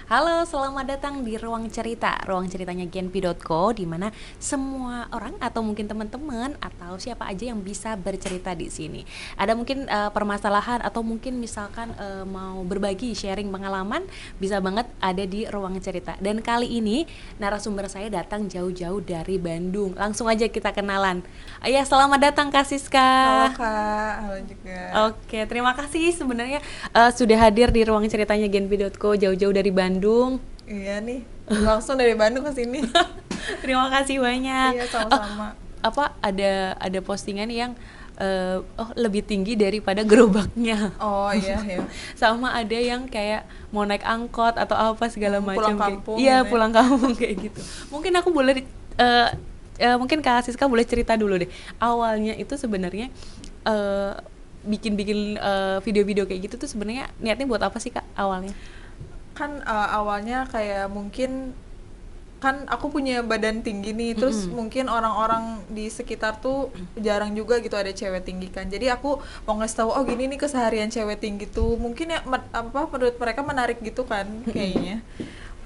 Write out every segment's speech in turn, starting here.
Halo, selamat datang di Ruang Cerita. Ruang ceritanya Genpi.co, di mana semua orang atau mungkin teman-teman atau siapa aja yang bisa bercerita di sini. Ada mungkin permasalahan atau mungkin misalkan mau berbagi sharing pengalaman, bisa banget ada di Ruang Cerita. Dan kali ini narasumber saya datang jauh-jauh dari Bandung. Langsung aja kita kenalan. Ya, selamat datang Kak Halo Siska. Kak, halo juga. Oke, terima kasih sebenarnya sudah hadir di ruang ceritanya Genpi.co jauh-jauh dari Bandung. Iya nih, langsung dari Bandung ke sini. Terima kasih banyak. Iya, Oh, sama-sama. apa ada postingan yang lebih tinggi daripada gerobaknya. Oh iya ya. Sama ada yang kayak mau naik angkot atau apa segala macam Pulang kayak. kampung Iya, gitu ya. pulang kampung kayak gitu. Mungkin aku boleh mungkin Kak Siska boleh cerita dulu deh. Awalnya itu sebenarnya bikin-bikin video-video kayak gitu tuh sebenarnya niatnya buat apa sih Kak awalnya? Kan awalnya kayak mungkin kan aku punya badan tinggi nih, terus Mm-mm. mungkin orang-orang di sekitar tuh jarang juga gitu ada cewek tinggi kan. Jadi aku mau ngasih tahu, oh gini nih keseharian cewek tinggi tuh. Mungkin ya menurut mereka menarik gitu kan kayaknya.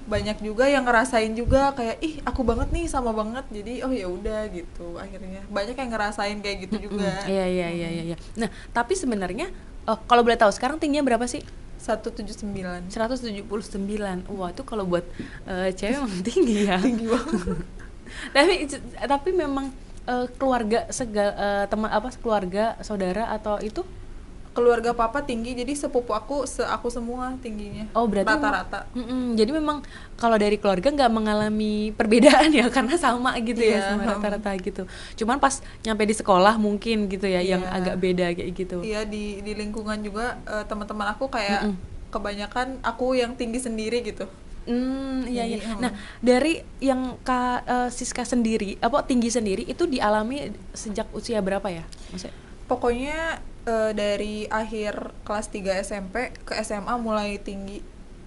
Banyak juga yang ngerasain juga kayak ih aku banget nih sama banget, jadi oh ya udah gitu. Akhirnya banyak yang ngerasain kayak gitu juga. Iya iya iya iya. Iya. Nah tapi sebenarnya kalau boleh tahu sekarang tingginya berapa sih? 179. 179. Wah itu kalau buat cewek emang tinggi ya. Tinggi banget. Tapi memang keluarga teman apa keluarga saudara atau itu. Keluarga papa tinggi, jadi sepupu aku semua tingginya Oh berarti memang, rata-rata. jadi memang kalau dari keluarga nggak mengalami perbedaan ya karena sama gitu ya Iya. semua rata-rata gitu. Cuman pas nyampe di sekolah mungkin gitu ya yang agak Iya. beda kayak gitu. Iya, di lingkungan juga teman-teman aku kayak Mm-mm. kebanyakan aku yang tinggi sendiri gitu. Iya iya. Jadi Nah dari yang Kak Siska sendiri, apa tinggi sendiri itu dialami sejak usia berapa ya? Maksudnya? pokoknya dari akhir kelas 3 SMP ke SMA mulai tinggi.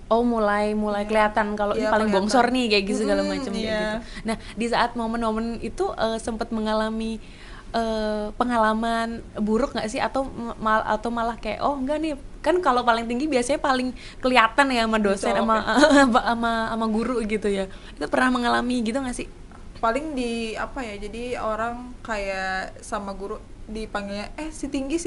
Oh mulai Iya. kelihatan kalau ini Iya, paling kelihatan. bongsor nih kayak gitu segala macam kayak Iya. gitu. Nah di saat momen-momen itu sempat mengalami pengalaman buruk nggak sih atau malah kayak oh enggak nih kan kalau paling tinggi biasanya paling kelihatan ya sama dosen Dicolok sama ya. sama guru gitu ya. Itu pernah mengalami gitu nggak sih? Paling di apa ya, jadi orang kayak sama guru dipanggilnya si tinggi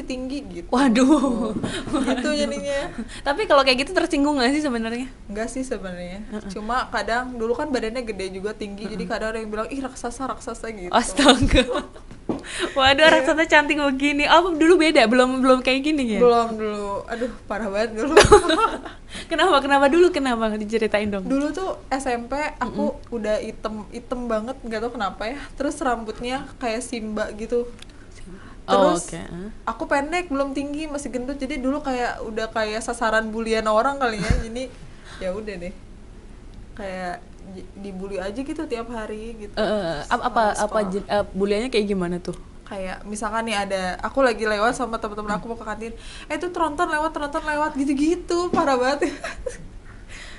gitu. Waduh, Gitu waduh. jadinya. Tapi kalau kayak gitu tersinggung nggak sih sebenarnya? Enggak sih sebenarnya, cuma kadang dulu kan badannya gede juga tinggi, jadi kadang ada yang bilang ih raksasa raksasa gitu. Astaga. Waduh, Iya. raksasa cantik begini. Oh, dulu beda, belum belum kayak gini ya? Belum dulu, aduh parah banget dulu. Kenapa diceritain dong? Dulu tuh SMP aku udah item banget, nggak tahu kenapa ya, terus rambutnya kayak Simba gitu. Oh, Terus oke. aku pendek, belum tinggi, masih gendut, jadi dulu kayak udah kayak sasaran bulian orang kali ya. Jadi ya udah deh, kayak dibully aja gitu tiap hari gitu. Apa Males apa sekolah. buliannya kayak gimana tuh? Kayak misalkan nih ada aku lagi lewat sama teman-teman aku mau ke kantin, tuh tronton lewat gitu-gitu, parah banget.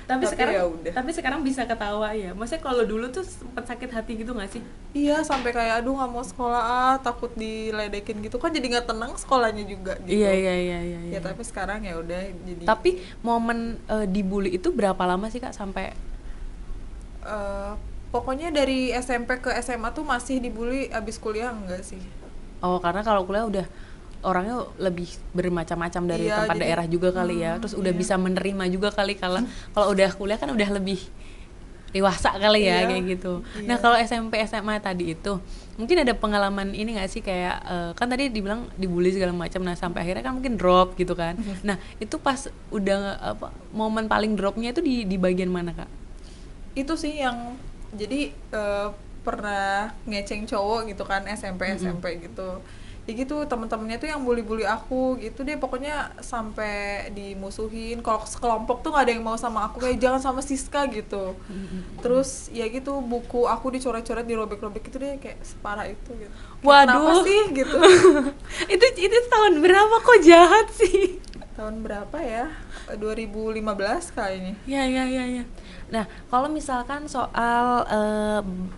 Tapi Tapi sekarang ya udah. tapi sekarang bisa ketawa ya. Maksudnya kalau dulu tuh sempet sakit hati gitu nggak sih? Iya, sampai kayak aduh nggak mau sekolah takut diledekin gitu kan, jadi nggak tenang sekolahnya juga Iya gitu. iya iya iya. Ya Iya. tapi sekarang ya udah jadi Tapi momen dibully itu berapa lama sih Kak sampai eh, pokoknya dari SMP ke SMA tuh masih dibully, abis kuliah enggak sih. oh karena kalau kuliah udah orangnya lebih bermacam-macam dari Iya, tempat jadi daerah juga kali ya. Terus udah iya. bisa menerima juga kali kalau udah kuliah kan udah lebih dewasa kali ya Iya, kayak gitu. Nah iya. kalau SMP SMA tadi itu mungkin ada pengalaman ini nggak sih kayak kan tadi dibilang dibully segala macam. Nah sampai akhirnya kan mungkin drop gitu kan. Nah itu pas udah apa momen paling dropnya itu di bagian mana Kak? Itu sih yang jadi pernah ngeceng cowok gitu kan, SMP gitu. Ya gitu, temen-temennya tuh yang bully-bully aku gitu deh, pokoknya sampai dimusuhin. Kalau sekelompok tuh nggak ada yang mau sama aku, kayak jangan sama Siska gitu. Terus ya gitu, buku aku dicoret-coret, dirobek-robek gitu deh, kayak separah itu gitu. Kayak kenapa Waduh, sih gitu. itu tahun berapa kok jahat sih? Tahun berapa ya? 2015 kayaknya. Ya ya ya ya. Nah, kalau misalkan soal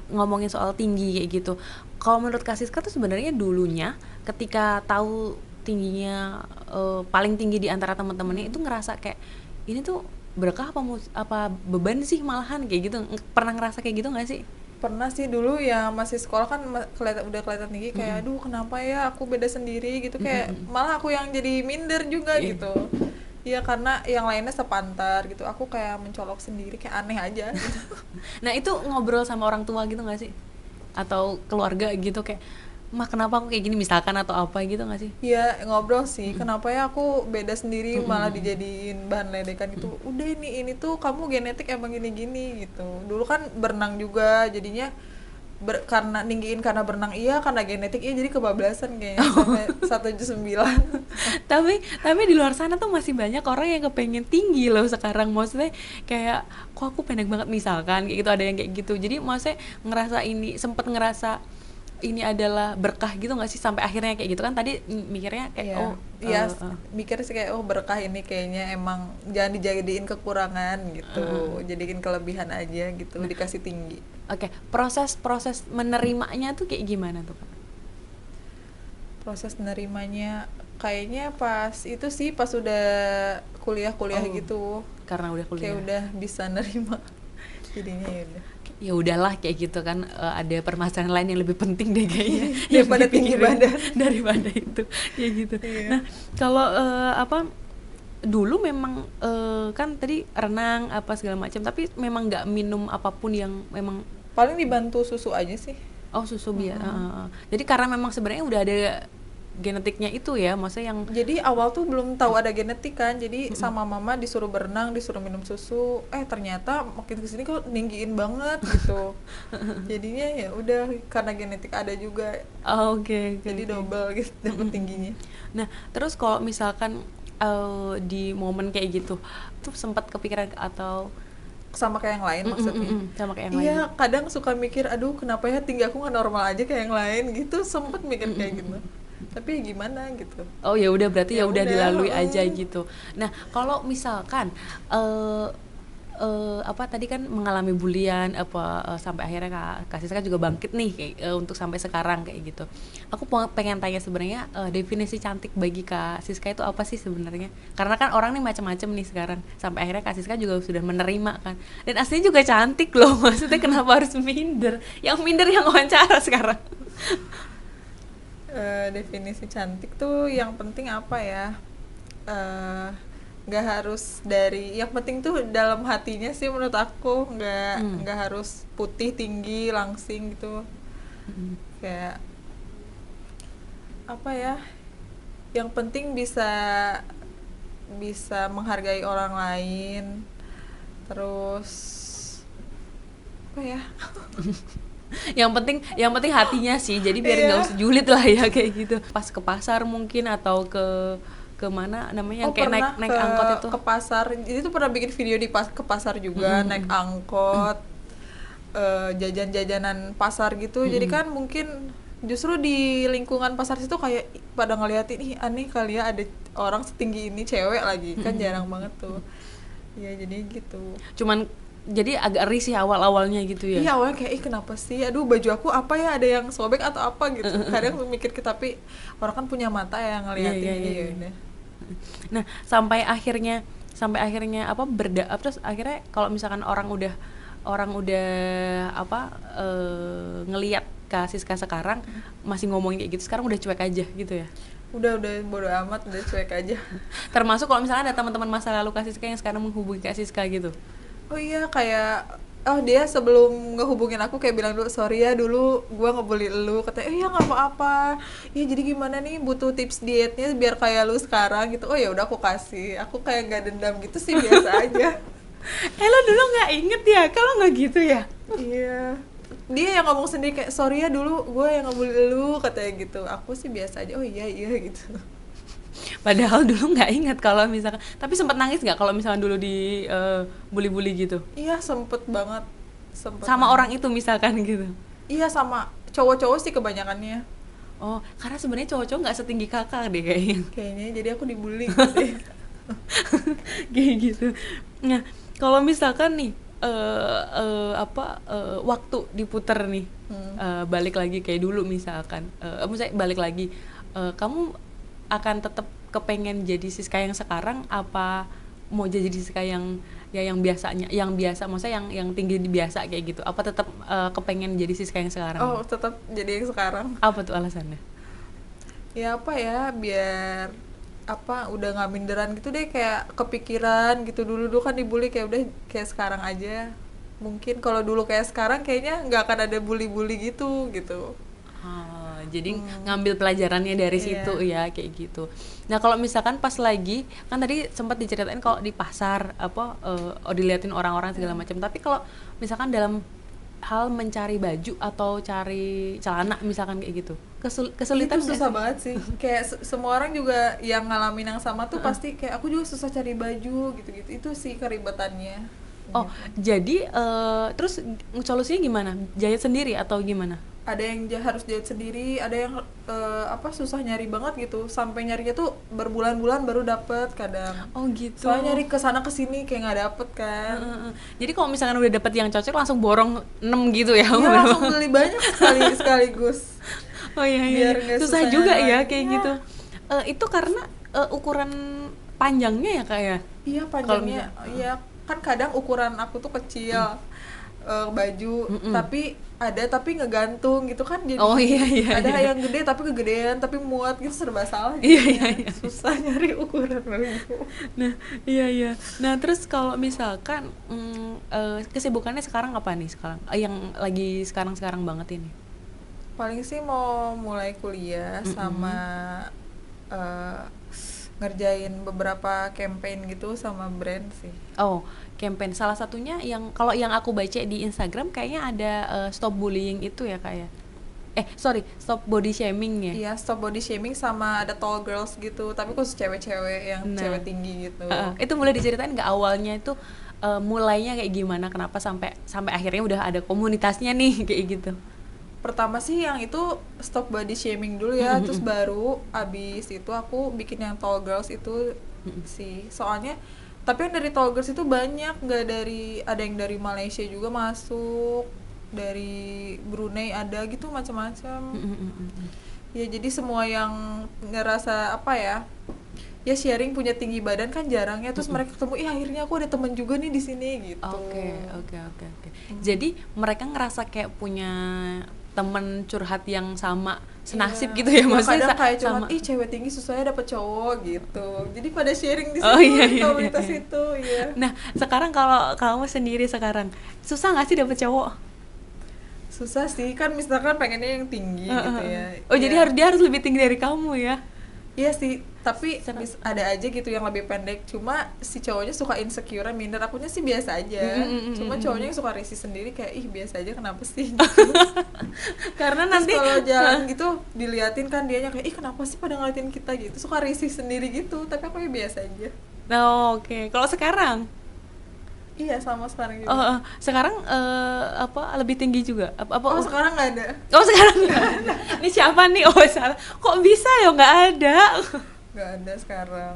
ngomongin soal tinggi kayak gitu, kalau menurut Kak Siska tuh sebenarnya dulunya ketika tahu tingginya paling tinggi di antara teman-temannya itu ngerasa kayak ini tuh berkah apa beban sih malahan kayak gitu? Pernah ngerasa kayak gitu nggak sih? Pernah sih dulu ya masih sekolah kan udah kelihatan tinggi kayak aduh kenapa ya aku beda sendiri gitu, kayak malah aku yang jadi minder juga Iya. gitu. Iya karena yang lainnya sepantar gitu, aku kayak mencolok sendiri kayak aneh aja gitu. Nah itu ngobrol sama orang tua gitu nggak sih? Atau keluarga gitu kayak, mah kenapa aku kayak gini misalkan atau apa gitu nggak sih? Iya ngobrol sih, kenapa ya aku beda sendiri malah dijadiin bahan ledekan gitu. Udah ini tuh kamu genetik emang gini-gini gitu. Dulu kan berenang juga jadinya karena ninggiin karena berenang iya, karena genetik iya, jadi kebablasan kayaknya sampai 179. Tapi di luar sana tuh masih banyak orang yang kepengen tinggi loh sekarang, maksudnya kayak kok aku pendek banget misalkan kayak gitu, ada yang kayak gitu. Jadi maksudnya sempet ngerasa ini adalah berkah gitu nggak sih sampai akhirnya kayak gitu kan, tadi mikirnya kayak Iya, iya mikir sih kayak oh berkah ini kayaknya emang jangan dijadiin kekurangan gitu, jadiin kelebihan aja gitu, dikasih tinggi. oke, proses menerimanya tuh kayak gimana tuh Kak? Proses nerimanya kayaknya pas itu sih pas udah kuliah-kuliah Oh, gitu, karena udah kayak kuliah. udah bisa nerima jadinya ya udah. Ya udahlah kayak gitu kan, ada permasalahan lain yang lebih penting deh kayaknya yang Daripada tinggi dipikirin badan. daripada itu kayak gitu. Iya. Nah kalau apa dulu memang kan tadi renang apa segala macam, tapi memang nggak minum apapun yang memang. Paling dibantu susu aja sih. Oh susu biar. Jadi karena memang sebenarnya udah ada genetiknya itu ya, maksudnya yang. Jadi awal tuh belum tahu ada genetik kan, jadi sama mama disuruh berenang, disuruh minum susu, ternyata makin kesini kok ninggiin banget gitu. Jadinya ya udah karena genetik ada juga, Oh, oke, jadi double gitu dapet tingginya. Nah terus kalau misalkan di momen kayak gitu tuh sempat kepikiran atau Sama kayak yang lain maksudnya. sama kayak yang Iya, lain. kadang suka mikir, aduh kenapa ya tinggi aku nggak normal aja kayak yang lain gitu, sempet mikir kayak gitu. Tapi ya gimana gitu. Oh ya udah, berarti ya Ya udah udah, dilalui aja gitu. Nah kalau misalkan apa tadi kan mengalami bulian apa sampai akhirnya Kak Siska juga bangkit nih kayak untuk sampai sekarang kayak gitu. Aku pengen tanya sebenarnya definisi cantik bagi Kak Siska itu apa sih sebenarnya? Karena kan orang nih macam-macam nih sekarang. Sampai akhirnya Kak Siska juga sudah menerima kan. Dan aslinya juga cantik loh. Maksudnya kenapa harus minder? Yang minder yang wawancara sekarang. Definisi cantik tuh yang penting apa ya, nggak harus dari, yang penting tuh dalam hatinya sih menurut aku, nggak harus putih tinggi langsing gitu, kayak apa ya, yang penting bisa bisa menghargai orang lain, terus apa ya. yang penting hatinya sih, jadi biar nggak Iya. usah julid lah ya kayak gitu. Pas ke pasar mungkin atau ke mana namanya yang kayak Pernah naik angkot itu. ke pasar, jadi tuh pernah bikin video ke pasar juga, naik angkot, jajan-jajanan pasar gitu. Jadi kan mungkin justru di lingkungan pasar situ kayak pada ngeliatin, ih aneh kali ya ada orang setinggi ini cewek lagi, kan jarang banget tuh. Ya jadi gitu. Cuman jadi agak risih awal-awalnya gitu ya. Iya awalnya kayak ih kenapa sih, aduh baju aku apa ya, ada yang sobek atau apa gitu. Kadang mikir tapi orang kan punya mata yang ngeliatin. Iya, Iya udah. Nah, sampai akhirnya apa terus akhirnya kalau misalkan orang udah apa ngelihat Kak Siska sekarang masih ngomongin kayak gitu, sekarang udah cuek aja gitu ya. Udah bodo amat, udah cuek aja. Termasuk kalau misalnya ada teman-teman masa lalu Kak Siska yang sekarang menghubungi Kak Siska gitu. Oh iya, kayak dia sebelum ngehubungin aku kayak bilang dulu, sorry ya dulu gua ngebully lu, katanya iya nggak apa-apa ya, jadi gimana nih butuh tips dietnya biar kayak lu sekarang gitu. Oh ya udah aku kasih, aku kayak nggak dendam gitu sih, biasa aja. Lo dulu nggak inget ya kalau nggak gitu ya? Iya, dia yang ngomong sendiri kayak sorry ya dulu gue yang ngebully lu, katanya gitu. Aku sih biasa aja, oh iya gitu. Padahal dulu nggak ingat kalau misalkan, tapi sempat nangis nggak kalau misalkan dulu di bully-bully gitu? Iya sempet banget, sempet Sama banget. orang itu misalkan gitu. Iya sama cowok-cowok sih kebanyakannya Oh, karena sebenarnya cowok-cowok nggak setinggi kakak deh kayaknya. kayaknya, jadi aku dibully gitu deh. Kayak gitu. Nah, kalau misalkan nih waktu diputer nih, balik lagi kayak dulu misalkan, misalnya balik lagi, kamu akan tetap kepengen jadi Siska yang sekarang apa mau jadi Siska yang ya yang biasanya, yang biasa, maksudnya yang tinggi di biasa kayak gitu? Apa tetap kepengen jadi Siska yang sekarang? Oh, tetap jadi yang sekarang. Apa tuh alasannya? Ya apa ya, biar apa udah nggak minderan gitu deh, kayak kepikiran gitu. Dulu kan dibully, kayak udah kayak sekarang aja. Mungkin kalau dulu kayak sekarang kayaknya nggak akan ada bully-bully gitu. Oh, jadi ngambil pelajarannya dari situ ya, kayak gitu. Nah kalau misalkan pas lagi, kan tadi sempat diceritain kalau di pasar apa diliatin orang-orang segala macam. Tapi kalau misalkan dalam hal mencari baju atau cari celana misalkan kayak gitu, kesulitan Itu nggak susah sih? banget sih. Kayak semua orang juga yang ngalamin yang sama tuh pasti kayak aku juga susah cari baju gitu-gitu. Itu sih keribetannya. Oh, Gitu. jadi terus solusinya gimana? Jahit sendiri atau gimana? Ada yang harus jahit sendiri, ada yang apa susah nyari banget gitu, sampai nyarinya tuh berbulan-bulan baru dapet kadang. Oh gitu. Soalnya nyari kesana kesini kayak nggak dapet kan. Jadi kalau misalkan udah dapet yang cocok langsung borong 6 gitu ya? Iya, langsung beli banyak sekaligus Oh iya, biar iya. nggak Susah susah juga nyari ya lagi. kayak Iya. gitu. Itu karena ukuran panjangnya ya kak ya? Iya, Kalau panjangnya. Iya, kan kadang ukuran aku tuh kecil, baju, tapi tapi ngegantung gitu kan, jadi Oh iya, iya, ada iya. yang gede tapi kegedean tapi muat gitu, serba salah Iya, jadinya. iya, iya. Susah nyari ukuran baju. Nah, iya iya. Nah, terus kalau misalkan kesibukannya sekarang apa nih sekarang? Yang lagi sekarang banget ini? Paling sih mau mulai kuliah sama eh, ngerjain beberapa campaign gitu sama brand sih. Oh, campaign. Salah satunya yang kalau yang aku baca di Instagram kayaknya ada stop bullying itu ya kak ya? Sorry, stop body shaming ya? Iya, stop body shaming sama ada tall girls gitu, tapi khusus cewek-cewek yang Nah, cewek tinggi gitu. itu mulai diceritain nggak awalnya itu mulainya kayak gimana? Kenapa sampai sampai akhirnya udah ada komunitasnya nih kayak gitu? Pertama sih yang itu stop body shaming dulu ya, terus baru abis itu aku bikin yang tall girls itu sih. Soalnya tapi yang dari tall girls itu banyak, nggak dari, ada yang dari Malaysia juga masuk, dari Brunei ada gitu, macam-macam. Ya jadi semua yang ngerasa apa ya sharing punya tinggi badan kan jarangnya, terus mereka ketemu, akhirnya aku ada temen juga nih di sini gitu. Oke. Jadi mereka ngerasa kayak punya temen curhat yang sama senasib Iya. gitu ya, Ya, maksudnya kadang kayak cuman sama. cewek tinggi susahnya dapet cowok gitu, jadi pada sharing di Oh situ, iya, di iya, komunitas iya. itu. Iya, Nah, sekarang kalau kamu sendiri sekarang susah nggak sih dapet cowok? susah sih kan, misalkan pengennya yang tinggi gitu ya. Oh, jadi Iya. dia harus lebih tinggi dari kamu ya? Iya sih, tapi Senang. ada aja gitu yang lebih pendek, cuma si cowoknya suka insecure, minder. Akunya sih biasa aja, cuma cowoknya yang suka risih sendiri, kayak ih biasa aja kenapa sih gitu. Karena Terus nanti kalau jalan gitu diliatin kan, dianya kayak ih kenapa sih pada ngeliatin kita gitu, suka risih sendiri gitu, tapi aku ya biasa aja. Oh, oke. Kalau sekarang Iya, sama sekarang juga. sekarang apa lebih tinggi juga? Oh, sekarang nggak ada. Oh, sekarang nggak ada. Ini siapa nih? Oh, salah. Kok bisa ya nggak ada? Nggak ada sekarang.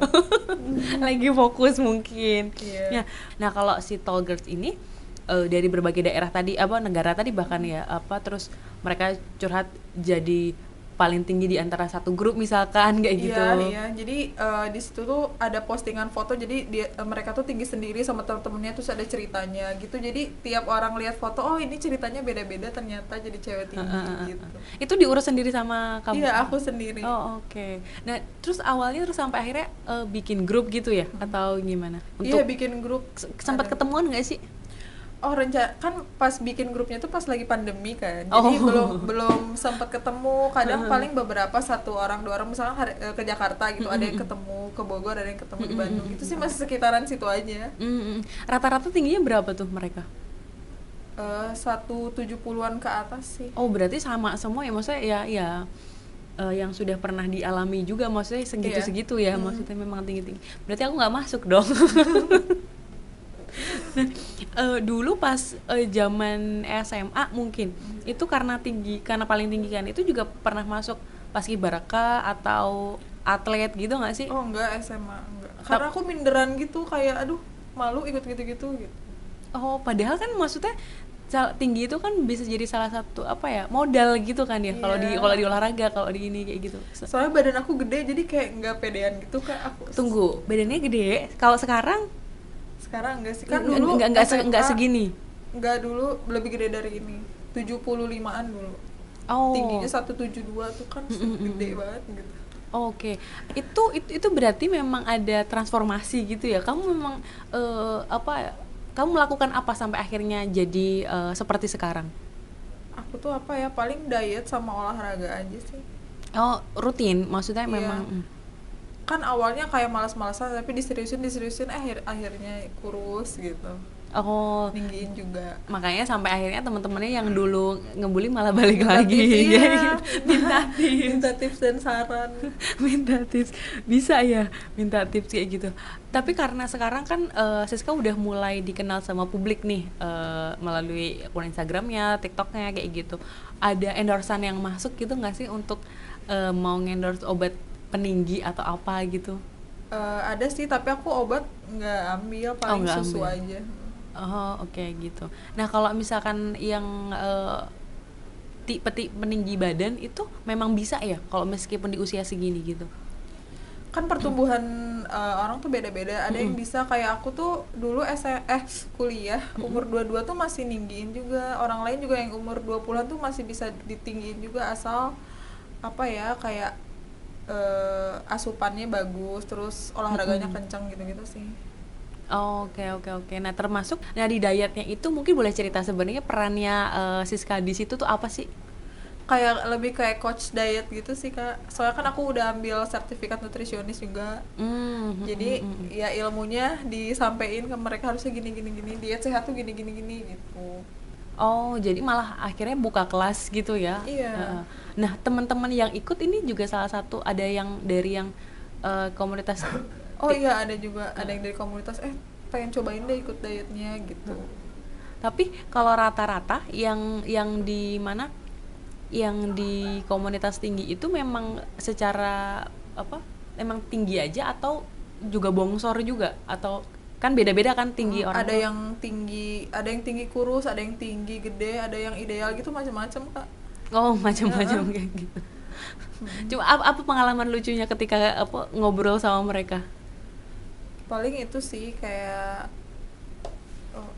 Lagi fokus mungkin. Iya. Ya. Nah, kalau si Tall Girls ini dari berbagai daerah tadi, apa negara tadi bahkan ya, apa terus mereka curhat jadi paling tinggi di antara satu grup misalkan kayak gitu. Iya. Jadi di situ tuh ada postingan foto, jadi mereka tuh tinggi sendiri sama temen-temennya, terus ada ceritanya gitu. Jadi tiap orang lihat foto, oh ini ceritanya beda-beda, ternyata jadi cewek tinggi gitu. Itu diurus sendiri sama kamu? Iya, aku sendiri. Oh, oke. Nah, terus awalnya terus sampai akhirnya bikin grup gitu ya atau gimana? Iya, Untuk bikin grup. sempat Ada. ketemuan nggak sih? Oh, kan pas bikin grupnya tuh pas lagi pandemi kan, Oh. jadi belum sempat ketemu. Kadang paling beberapa, 1 orang 2 orang misalnya ke Jakarta gitu, ada yang ketemu ke Bogor, ada yang ketemu di Bandung. Itu sih masih sekitaran situ aja. Rata-rata tingginya berapa tuh mereka? 170-an ke atas sih. Oh, berarti sama semua ya, maksudnya ya yang sudah pernah dialami juga, maksudnya segitu-segitu ya, maksudnya memang tinggi-tinggi. Berarti aku nggak masuk dong. Nah, dulu pas zaman SMA mungkin itu karena paling tinggi kan, itu juga pernah masuk paskibraka atau atlet gitu nggak sih? Oh, enggak, SMA enggak. Karena aku minderan gitu, kayak aduh malu ikut gitu-gitu gitu. Oh, padahal kan maksudnya tinggi itu kan bisa jadi salah satu apa ya, modal gitu kan ya, kalau di olahraga, kalau di ini kayak gitu. Soalnya badan aku gede, jadi kayak nggak pedean gitu Kak aku. Tunggu, badannya gede. Kalau sekarang Sekarang enggak sih, kan dulu Enggak SMA segini. enggak, dulu lebih gede dari ini, 75-an dulu. Oh. Tingginya 172 tuh kan gede banget gitu. Oke, itu berarti memang ada transformasi gitu ya. Kamu memang apa? Kamu melakukan apa sampai akhirnya jadi seperti sekarang? Aku tuh apa ya, paling diet sama olahraga aja sih. Oh, rutin, maksudnya Iya, memang. kan awalnya kayak malas-malasan tapi diseriusin akhirnya kurus gitu, Oh, ninggiin juga. makanya sampai akhirnya teman-temannya yang dulu ngebully malah balik Minta lagi. tips, Ya, iya, minta tips. minta tips dan saran. Minta tips, bisa ya minta tips kayak gitu. Tapi karena sekarang kan Siska udah mulai dikenal sama publik nih, melalui akun Instagramnya, TikToknya kayak gitu. Ada endorsan yang masuk gitu nggak sih untuk mau ngendorse obat peninggi atau apa gitu? Ada sih, tapi aku obat nggak ambil, paling Nggak susu ambil. aja. Oh, oke gitu. Nah, kalau misalkan yang peti peninggi badan itu memang bisa ya kalau meskipun di usia segini gitu. Kan pertumbuhan orang tuh beda-beda. Ada yang bisa kayak aku tuh dulu kuliah umur 22 tuh masih ninggiin juga. Orang lain juga yang umur 20-an tuh masih bisa ditinggiin juga, asal apa ya, kayak asupannya bagus, terus olahraganya kencang gitu-gitu sih. Oh, oke. Nah, termasuk di dietnya itu mungkin boleh cerita sebenarnya perannya Siska di situ tuh apa sih? Kayak lebih kayak coach diet gitu sih Kak. Soalnya kan aku udah ambil sertifikat nutrisionis juga. Jadi ya ilmunya disampaikan ke mereka, harusnya gini gini gini, diet sehat tuh gini gini gini gitu. Oh, jadi malah akhirnya buka kelas gitu ya? Iya. Heeh. Nah, teman-teman yang ikut ini juga salah satu ada yang dari yang komunitas. Oh iya, ada juga, ada yang dari komunitas pengen cobain deh ikut dietnya gitu. Tapi kalau rata-rata yang di mana, yang di komunitas tinggi itu memang secara apa? Memang tinggi aja atau juga bongsor juga, atau kan beda-beda kan tinggi orang Ada tuh. yang tinggi, ada yang tinggi kurus, ada yang tinggi gede, ada yang ideal gitu, macam-macam Kak. Oh, macam-macam Heeh. kayak gitu. Cuma apa pengalaman lucunya ketika apa ngobrol sama mereka? Paling itu sih kayak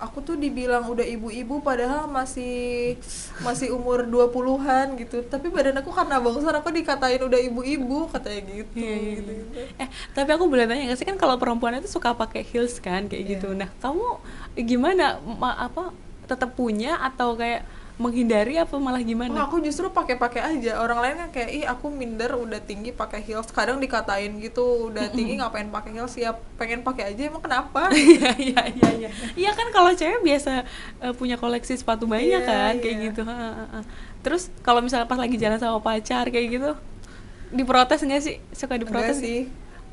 aku tuh dibilang udah ibu-ibu padahal masih masih umur 20-an gitu. Tapi badan aku karena bongsor, aku dikatain udah ibu-ibu katanya gitu. Iya, iya, Gitu, iya. gitu. Tapi aku boleh tanya nggak sih, kan kalau perempuan itu suka pakai heels kan kayak Iya. gitu. Nah, kamu gimana, apa tetap punya atau kayak menghindari apa malah Oh, gimana? aku justru pakai-pakai aja. Orang lain kan kayak, ih aku minder udah tinggi pakai heels. Kadang dikatain gitu, udah tinggi ngapain pakai heels? Ya pengen pakai aja, emang kenapa? Iya. Iya kan kalau cewek biasa punya koleksi sepatu banyak Iya, kan kayak iya. gitu. Ha. Terus kalau misalnya pas lagi jalan sama pacar kayak gitu, diprotes nggak sih? Suka Enggak diprotes nggak? sih.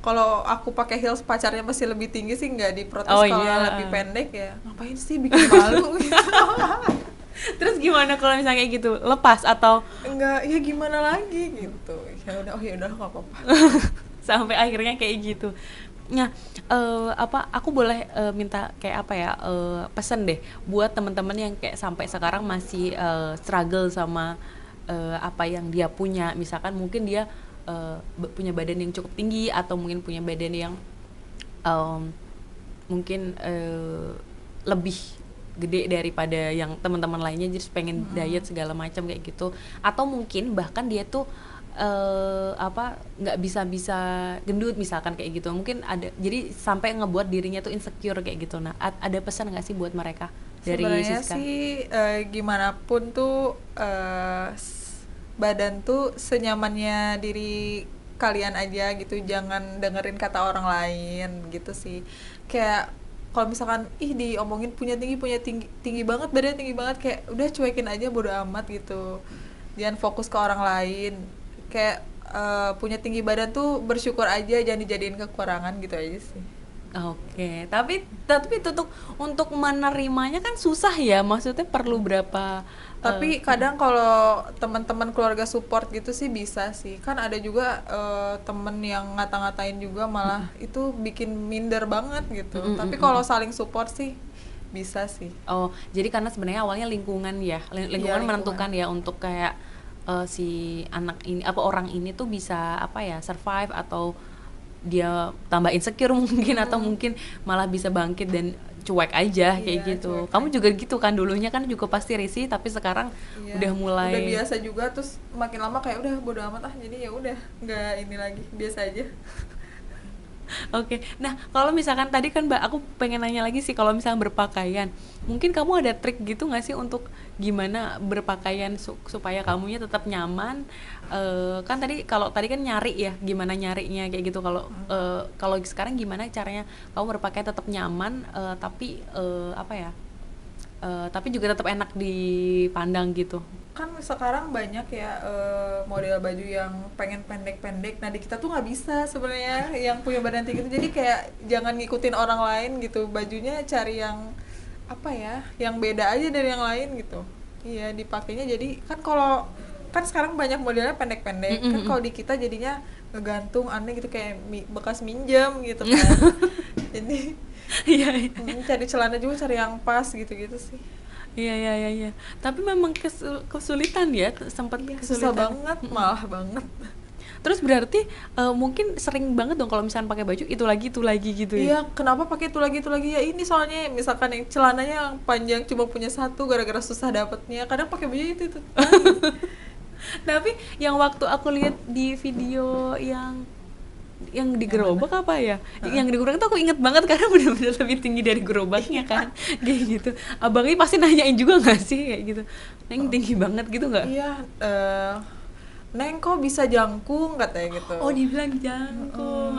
Kalau aku pakai heels pacarnya masih lebih tinggi sih nggak diprotes. Oh Kalau iya. lebih pendek ya ngapain sih, bikin malu gitu. Terus gimana kalau misalnya kayak gitu? Lepas atau Enggak, ya gimana lagi gitu. Ya udah nggak apa-apa. sampai akhirnya kayak gitu? Nah, apa aku boleh minta kayak apa ya, pesan deh buat teman-teman yang kayak sampai sekarang masih struggle sama apa yang dia punya. Misalkan mungkin dia punya badan yang cukup tinggi atau mungkin punya badan yang em, mungkin lebih gede daripada yang teman-teman lainnya, jadi pengen diet segala macam kayak gitu, atau mungkin bahkan dia tuh apa nggak bisa gendut misalkan kayak gitu, mungkin ada, jadi sampai ngebuat dirinya tuh insecure kayak gitu. Nah, ada pesan nggak sih buat mereka dari Sebenarnya Siska? sih gimana pun tuh badan tuh senyamannya diri kalian aja gitu, jangan dengerin kata orang lain gitu sih. Kayak kalau misalkan diomongin punya tinggi tinggi banget, badannya tinggi banget, kayak udah cuekin aja, bodo amat gitu. Jangan fokus ke orang lain. Kayak punya tinggi badan tuh bersyukur aja, jangan dijadiin kekurangan gitu aja sih. Oke, tapi untuk menerimanya kan susah ya, maksudnya perlu berapa Tapi kadang kalau teman-teman keluarga support gitu sih bisa sih. Kan ada juga temen yang ngata-ngatain juga, malah itu bikin minder banget gitu. Tapi kalau saling support sih bisa sih. oh, jadi karena sebenarnya awalnya lingkungan ya, Iya, lingkungan lingkungan. menentukan ya untuk kayak si anak ini apa orang ini tuh bisa apa ya survive atau dia tambah insecure mungkin, atau mungkin malah bisa bangkit dan cuek aja kayak Iya, gitu. cuek Kamu aja. juga gitu kan, dulunya kan juga pasti risih, tapi sekarang Iya, udah mulai udah biasa juga, terus makin lama kayak udah bodo amat jadi ya udah nggak ini lagi, biasa aja. Oke, nah kalau misalkan tadi kan Mbak, aku pengen nanya lagi sih, kalau misalnya berpakaian, mungkin kamu ada trik gitu nggak sih untuk gimana berpakaian supaya kamunya tetap nyaman? Kan kalau tadi kan nyari ya, gimana nyarinya kayak gitu. Kalau sekarang gimana caranya kamu berpakaian tetap nyaman, tapi apa ya? Tapi juga tetap enak dipandang gitu. Kan sekarang banyak ya model baju yang pengen pendek-pendek, nah di kita tuh nggak bisa sebenarnya yang punya badan tinggi itu, jadi kayak jangan ngikutin orang lain gitu, bajunya cari yang apa ya, yang beda aja dari yang lain gitu. Iya, dipakainya jadi kan, kalau kan sekarang banyak modelnya pendek-pendek kan, kalau di kita jadinya ngegantung aneh gitu, kayak bekas minjem gitu kan. Jadi Iya, iya. cari celana juga cari yang pas gitu-gitu sih. Iya, iya, iya, iya. Tapi memang kesulitan ya, sempat Iya, susah kesulitan. banget, malah banget. Terus berarti mungkin sering banget dong kalau misalnya pakai baju itu lagi gitu ya. Iya, kenapa pakai itu lagi ya, ini soalnya misalkan yang celananya yang panjang cuma punya satu gara-gara susah dapetnya, kadang pakai baju itu lagi. Tapi yang waktu aku lihat di video yang di Yang mana? gerobak apa ya? Yang di gerobak tuh aku inget banget karena benar-benar lebih tinggi dari gerobaknya kan. Kayak gitu. Abangnya pasti nanyain juga nggak sih kayak gitu. Neng tinggi banget gitu nggak? Iya, Neng kok bisa jangkung katanya gitu. Oh, dibilang jangkung.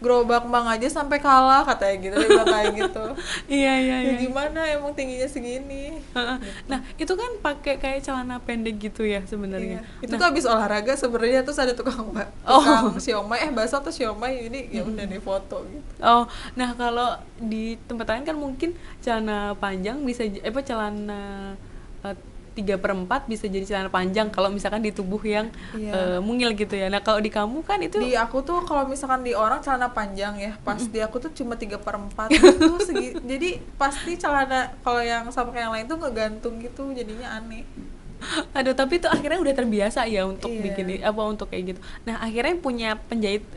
Gerobak Bang aja sampai kalah katanya gitu, dia bilang kayak gitu. Iya, iya, Ya iya. gimana, emang tingginya segini. Heeh. Nah, itu kan pakai kayak celana pendek gitu ya sebenarnya. Iya. Itu Nah, tuh habis olahraga sebenarnya, terus ada tukang oh. siomay, bakso atau siomay, jadi ya udah deh foto gitu. Oh, nah kalau di tempat lain kan mungkin celana panjang bisa celana 3/4 bisa jadi celana panjang kalau misalkan di tubuh yang Iya. mungil gitu ya. Nah, kalau di kamu kan itu Di aku tuh kalau misalkan di orang celana panjang ya, pas di aku tuh cuma 3/4 gitu, jadi pasti celana kalau yang sama kayak yang lain tuh ngegantung gitu, jadinya aneh. aduh, tapi itu akhirnya udah terbiasa ya untuk bikin Iya. untuk kayak gitu. Nah, akhirnya punya penjahit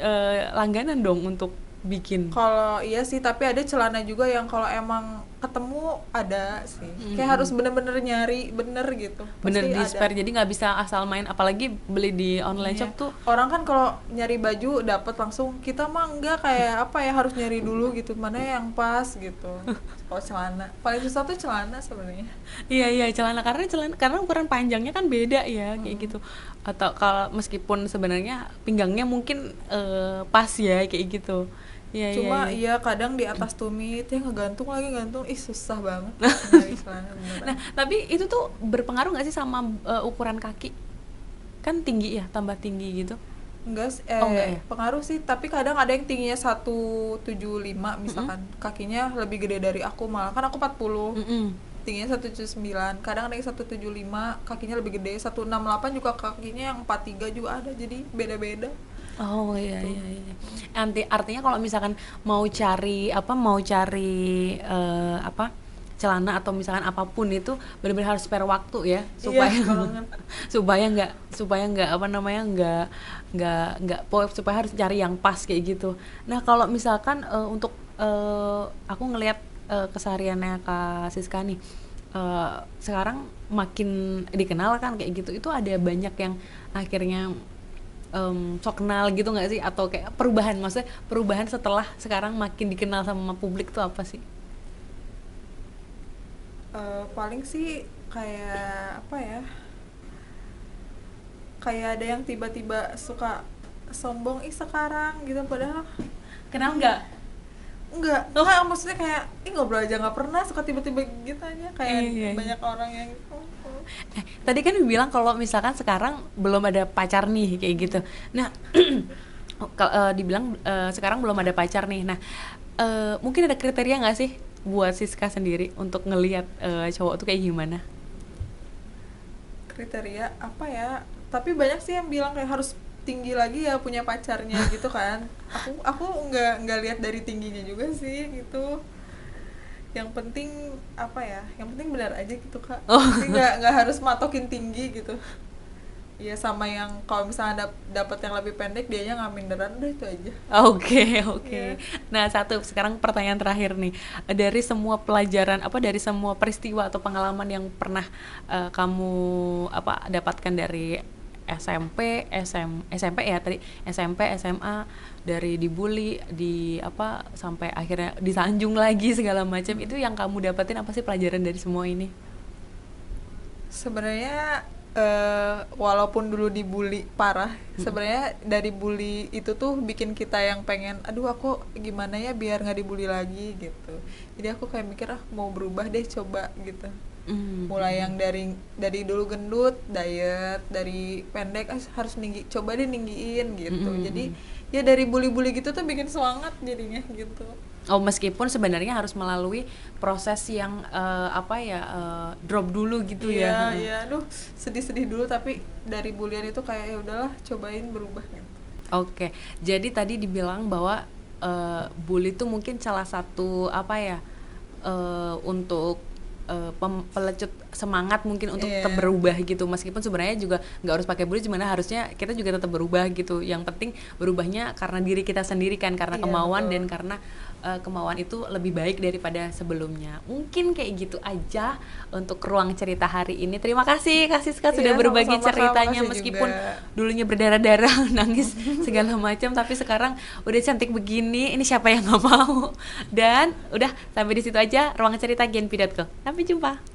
langganan dong untuk bikin. Kalau iya sih, tapi ada celana juga yang kalau emang ketemu ada sih. Kayak harus bener-bener nyari bener gitu. Bener Pasti di ada. spare, jadi nggak bisa asal main, apalagi beli di online Iya. shop tuh. Orang kan kalau nyari baju dapat langsung, kita mah enggak, kayak apa ya, harus nyari dulu gitu mana yang pas gitu. Kalau celana paling susah tuh celana sebenarnya. Iya, iya, karena ukuran panjangnya kan beda ya kayak gitu. Atau kalau meskipun sebenarnya pinggangnya mungkin pas ya kayak gitu. Iya, iya, Cuma iya. iya kadang di atas tumit ya ngegantung lagi, gantung, ih susah banget nyari celana beneran. Nah, tapi itu tuh berpengaruh nggak sih sama ukuran kaki? Kan tinggi ya, tambah tinggi gitu. Enggak, Oh, enggak ya? pengaruh sih, tapi kadang ada yang tingginya 175 misalkan, kakinya lebih gede dari aku, malah kan aku 40. Mm-mm. Tingginya 179, kadang ada yang 175 kakinya lebih gede, 168 juga kakinya, yang 43 juga ada, jadi beda-beda. Oh, iya, iya, iya. Artinya kalau misalkan mau cari celana atau misalkan apapun itu benar-benar harus spare waktu ya, supaya Iya banget. supaya nggak supaya harus cari yang pas kayak gitu. Nah, kalau misalkan untuk aku ngelihat kesehariannya Kak Siska nih, sekarang makin dikenal kan kayak gitu, itu ada banyak yang akhirnya sok kenal gitu nggak sih, atau kayak maksudnya perubahan setelah sekarang makin dikenal sama publik tuh apa sih? Paling sih kayak apa ya, kayak ada yang tiba-tiba suka sombong ih sekarang gitu, padahal Kenal nggak? enggak. Enggak, maksudnya kayak ngobrol aja nggak pernah, suka tiba-tiba gitu aja, kayak Iya. banyak orang yang Tadi kan bilang kalau misalkan sekarang belum ada pacar nih kayak gitu. Nah, dibilang sekarang belum ada pacar nih. Nah, mungkin ada kriteria nggak sih buat Siska sendiri untuk ngelihat cowok tuh kayak gimana? kriteria apa ya, tapi banyak sih yang bilang kayak harus tinggi lagi ya punya pacarnya gitu kan. Aku nggak lihat dari tingginya juga sih gitu, yang penting apa ya, yang penting benar aja gitu Kak. Oh. Jadi nggak harus matokin tinggi gitu. Iya, sama yang kalau misalnya dapat yang lebih pendek dianya nggak minderan, udah itu aja. Oke, oke. Iya. Nah, satu sekarang pertanyaan terakhir nih. Dari semua pelajaran apa dari semua peristiwa atau pengalaman yang pernah kamu apa dapatkan dari SMP ya tadi, SMP, SMA, dari dibully, di apa sampai akhirnya disanjung lagi segala macam, itu yang kamu dapetin apa sih pelajaran dari semua ini? Sebenarnya walaupun dulu dibully parah, sebenarnya dari bully itu tuh bikin kita yang pengen, aduh aku gimana ya biar nggak dibully lagi gitu. Jadi aku kayak mikir mau berubah deh coba gitu. Mulai yang dari dulu gendut, diet, dari pendek harus tinggi, coba deh ninggiin gitu. Jadi ya dari bully-bully gitu tuh bikin semangat jadinya gitu. Oh, meskipun sebenarnya harus melalui proses yang drop dulu gitu Iya, ya. iya, aduh sedih-sedih dulu, tapi dari bulian itu kayak ya udahlah cobain berubah gitu. Oke, jadi tadi dibilang bahwa bully itu mungkin salah satu untuk pelecut semangat mungkin untuk tetap Iya. berubah gitu, meskipun sebenarnya juga nggak harus pakai bully, gimana harusnya kita juga tetap berubah gitu. Yang penting berubahnya karena diri kita sendiri kan, karena Iya, kemauan betul. dan karena kemauan itu lebih baik daripada sebelumnya. Mungkin kayak gitu aja untuk ruang cerita hari ini. Terima kasih Kak Siska sudah Iya, berbagi sama-sama, Kak. ceritanya, Makasih meskipun juga. dulunya berdarah-darah nangis segala macam, tapi sekarang udah cantik begini, ini siapa yang nggak mau. Dan udah sampai di situ aja ruang cerita Genpi.co. Sampai jumpa.